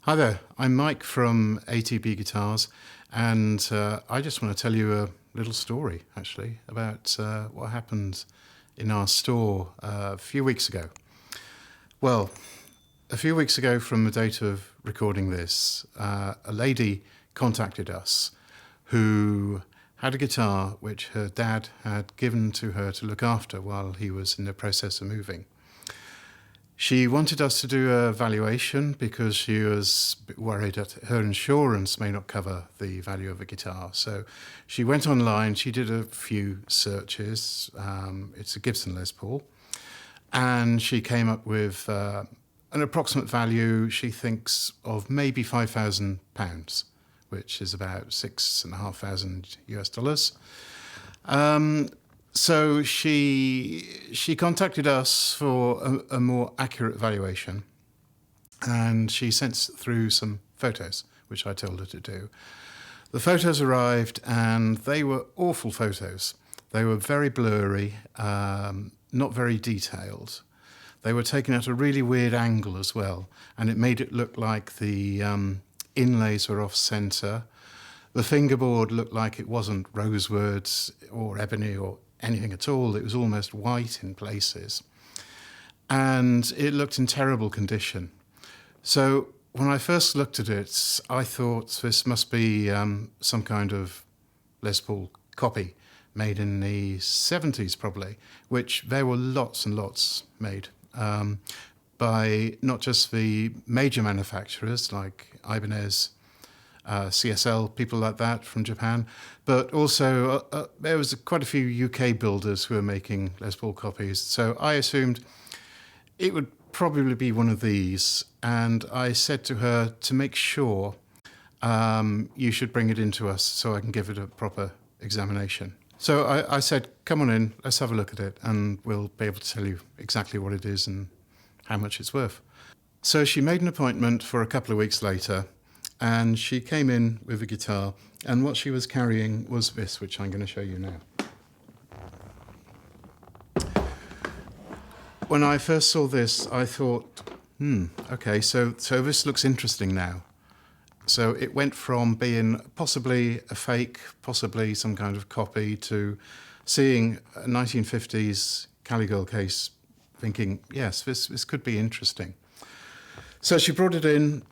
Hi there, I'm Mike from ATB Guitars, and I just want to tell you a little story, actually, about what happened in our store a few weeks ago. Well, a few weeks ago from the date of recording this, a lady contacted us who had a guitar which her dad had given to her to look after while he was in the process of moving. She wanted us to do a valuation because she was a bit worried that her insurance may not cover the value of a guitar. So she went online, she did a few searches. It's a Gibson Les Paul. And she came up with an approximate value, she thinks, of maybe £5,000, which is about $6,500 US. So she contacted us for a more accurate valuation, and she sent through some photos, which I told her to do. The photos arrived, and they were awful photos. They were very blurry, not very detailed. They were taken at a really weird angle as well, and it made it look like the inlays were off-center. The fingerboard looked like it wasn't rosewood or ebony or anything at all. It was almost white in places. And it looked in terrible condition. So when I first looked at it, I thought this must be some kind of Les Paul copy made in the 70s probably, which there were lots and lots made by not just the major manufacturers like Ibanez, CSL, people like that from Japan, but also there was quite a few UK builders who were making Les Paul copies. So I assumed it would probably be one of these, and I said to her, to make sure, you should bring it into us so I can give it a proper examination. So I said, come on in, let's have a look at it, and we'll be able to tell you exactly what it is and how much it's worth. So she made an appointment for a couple of weeks later, and she came in with a guitar, and what she was carrying was this, which I'm going to show you now. When I first saw this, I thought, okay, so this looks interesting now. So it went from being possibly a fake, possibly some kind of copy, to seeing a 1950s Cali Girl case, thinking, yes, this could be interesting. So she brought it in,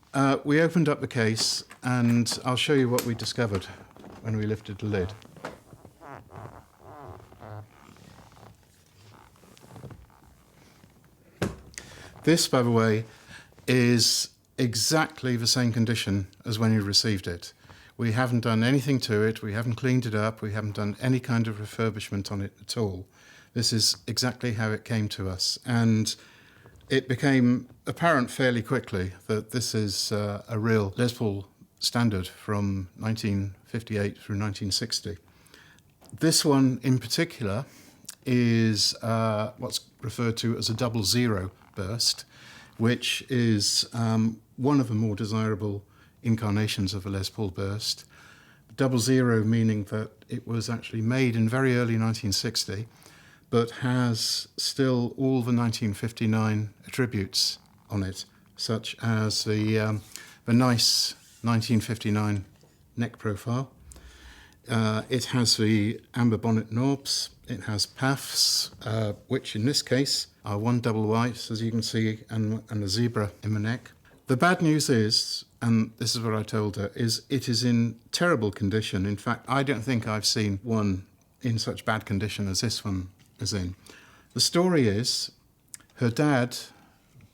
we opened up the case, and I'll show you what we discovered when we lifted the lid. This, by the way, is exactly the same condition as when you received it. We haven't done anything to it, we haven't cleaned it up, we haven't done any kind of refurbishment on it at all. This is exactly how it came to us, and it became apparent fairly quickly that this is a real Les Paul Standard from 1958 through 1960. This one in particular is what's referred to as a 00 burst, which is one of the more desirable incarnations of a Les Paul burst. 00 meaning that it was actually made in very early 1960, but has still all the 1959 attributes on it, such as the nice 1959 neck profile. It has the amber bonnet knobs, it has paths, which in this case are one double white, as you can see, and a zebra in the neck. The bad news is, and this is what I told her, is it is in terrible condition. In fact, I don't think I've seen one in such bad condition as this one is in. The story is, her dad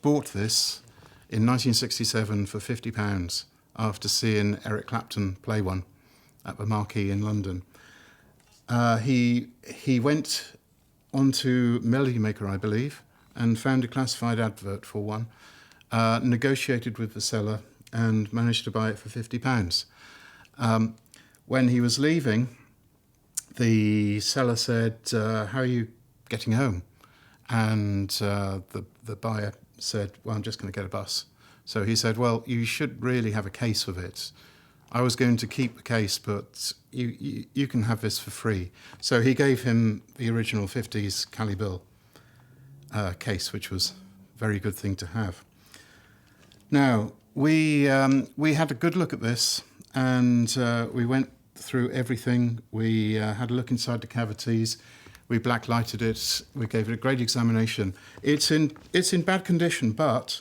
bought this in 1967 for £50 after seeing Eric Clapton play one at the Marquee in London. He went onto Melody Maker, I believe, and found a classified advert for one, negotiated with the seller and managed to buy it for £50. When he was leaving, the seller said, how are you getting home? And the buyer said, well, I'm just going to get a bus. So he said, well, you should really have a case of it. I was going to keep the case, but you can have this for free. So he gave him the original 50s Cali Bill case, which was a very good thing to have. Now, We had a good look at this, and we went through everything. We had a look inside the cavities. We blacklighted it. We gave it a great examination. It's in bad condition, but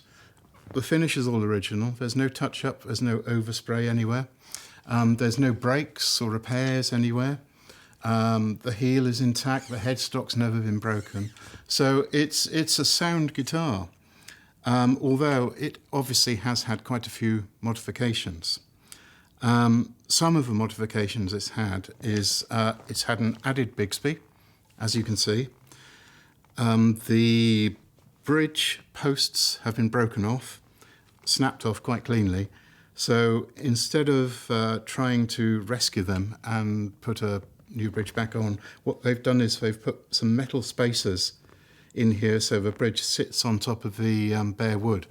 the finish is all original. There's no touch-up. There's no overspray anywhere. There's no breaks or repairs anywhere. The heel is intact. The headstock's never been broken. So it's a sound guitar, although it obviously has had quite a few modifications. Some of the modifications it's had is it's had an added Bigsby, as you can see. The bridge posts have been broken off, snapped off quite cleanly. So instead of trying to rescue them and put a new bridge back on, what they've done is they've put some metal spacers in here so the bridge sits on top of the bare wood.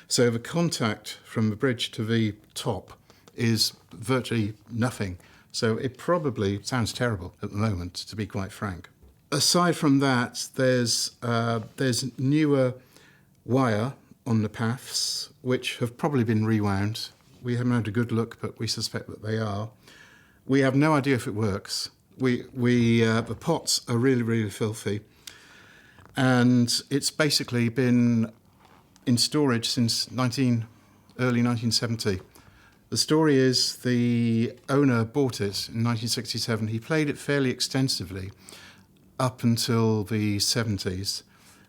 So the contact from the bridge to the top is virtually nothing. So it probably sounds terrible at the moment, to be quite frank. Aside from that, there's newer wire on the paths, which have probably been rewound. We haven't had a good look, but we suspect that they are. We have no idea if it works. The pots are really, really filthy. And it's basically been in storage since early 1970. The story is the owner bought it in 1967. He played it fairly extensively up until the 70s.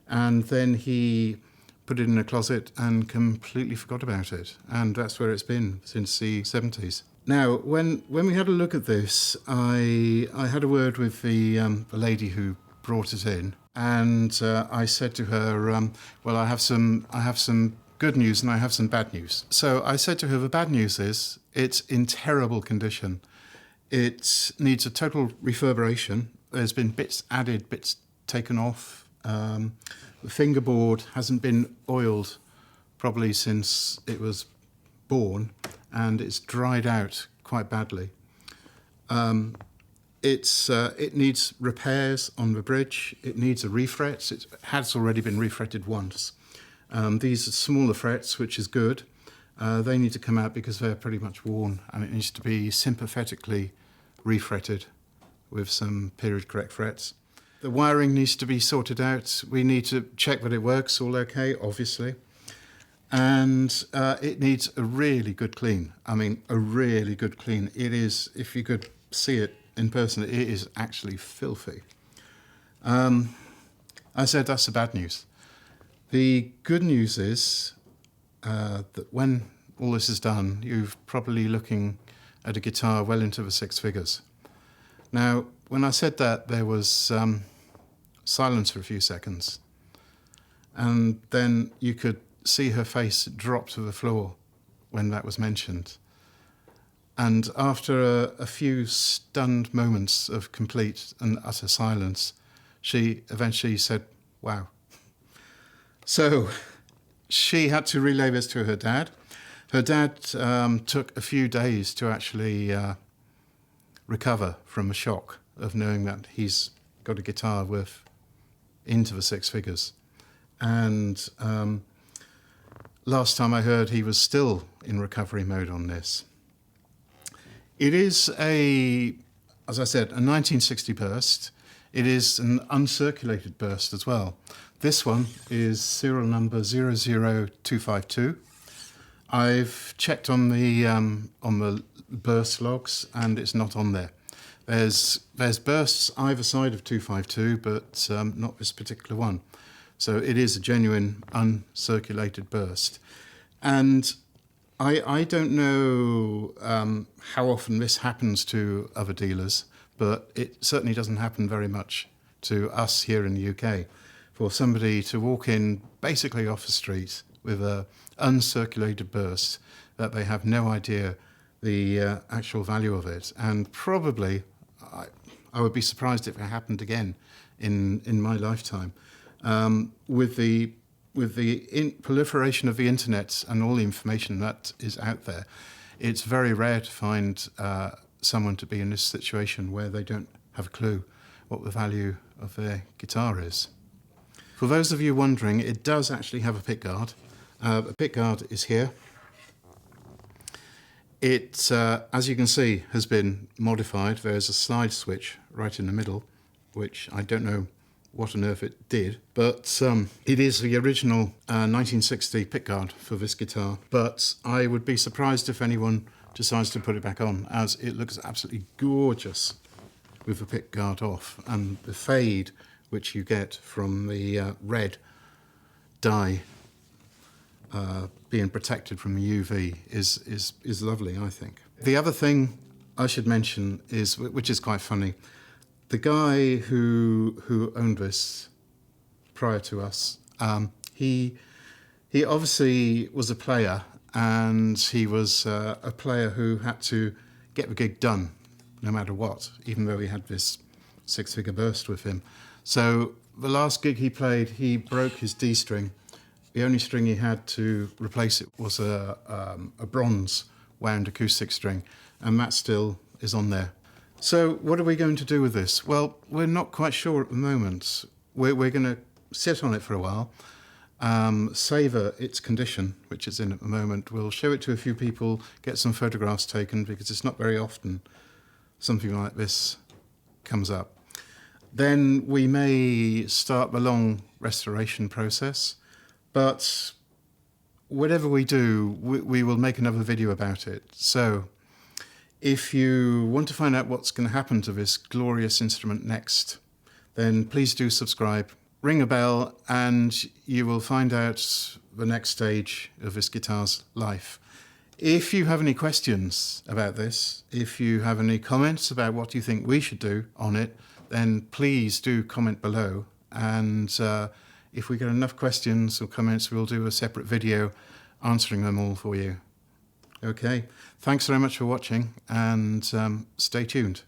And then he put it in a closet and completely forgot about it. And that's where it's been since the 70s. Now, when we had a look at this, I had a word with the lady who brought it in, and I said to her, well, I have some good news and I have some bad news. So I said to her, the bad news is it's in terrible condition. It needs a total refurbishment. There's been bits added, bits taken off. The fingerboard hasn't been oiled probably since it was born, and it's dried out quite badly. It needs repairs on the bridge. It needs a refret. It has already been refretted once. These are smaller frets, which is good. They need to come out because they're pretty much worn, and it needs to be sympathetically refretted with some period correct frets. The wiring needs to be sorted out. We need to check that it works all okay, obviously. And it needs a really good clean. I mean, a really good clean. It is, if you could see it in person, it is actually filthy. I said that's the bad news. The good news is that when all this is done, you're probably looking at a guitar well into the six figures. Now, when I said that, there was silence for a few seconds. And then you could see her face drop to the floor when that was mentioned. And after a few stunned moments of complete and utter silence, she eventually said, wow. So she had to relay this to her dad. Her dad took a few days to actually recover from a shock of knowing that he's got a guitar worth into the six figures. And last time I heard, he was still in recovery mode on this. It is as I said, a 1960 burst. It is an uncirculated burst as well. This one is serial number 00252. I've checked on the burst logs, and it's not on there. There's bursts either side of 252, but not this particular one. So it is a genuine uncirculated burst. And I don't know how often this happens to other dealers, but it certainly doesn't happen very much to us here in the UK. For somebody to walk in basically off the street with a uncirculated burst, that they have no idea the actual value of it. And probably, I would be surprised if it happened again in my lifetime. With the proliferation of the internet and all the information that is out there, it's very rare to find someone to be in this situation where they don't have a clue what the value of their guitar is. For those of you wondering, it does actually have a pickguard. The pickguard is here. It, as you can see, has been modified. There's a slide switch right in the middle, which I don't know what on earth it did, but it is the original 1960 pickguard for this guitar. But I would be surprised if anyone decides to put it back on, as it looks absolutely gorgeous with the pickguard off, and the fade which you get from the red dye being protected from the UV is lovely, I think. The other thing I should mention is, which is quite funny, the guy who owned this prior to us, he obviously was a player, and he was a player who had to get the gig done no matter what, even though he had this six-figure burst with him. So the last gig he played, he broke his D string. The only string he had to replace it was a bronze wound acoustic string, and that still is on there. So what are we going to do with this? Well, we're not quite sure at the moment. We're going to sit on it for a while, savour its condition, which it's in at the moment. We'll show it to a few people, get some photographs taken, because it's not very often something like this comes up. Then we may start the long restoration process, but whatever we do, we will make another video about it. So if you want to find out what's going to happen to this glorious instrument next, then please do subscribe, ring a bell, and you will find out the next stage of this guitar's life. If you have any questions about this, if you have any comments about what you think we should do on it, then please do comment below. And if we get enough questions or comments, we'll do a separate video answering them all for you. Okay, thanks very much for watching, and stay tuned.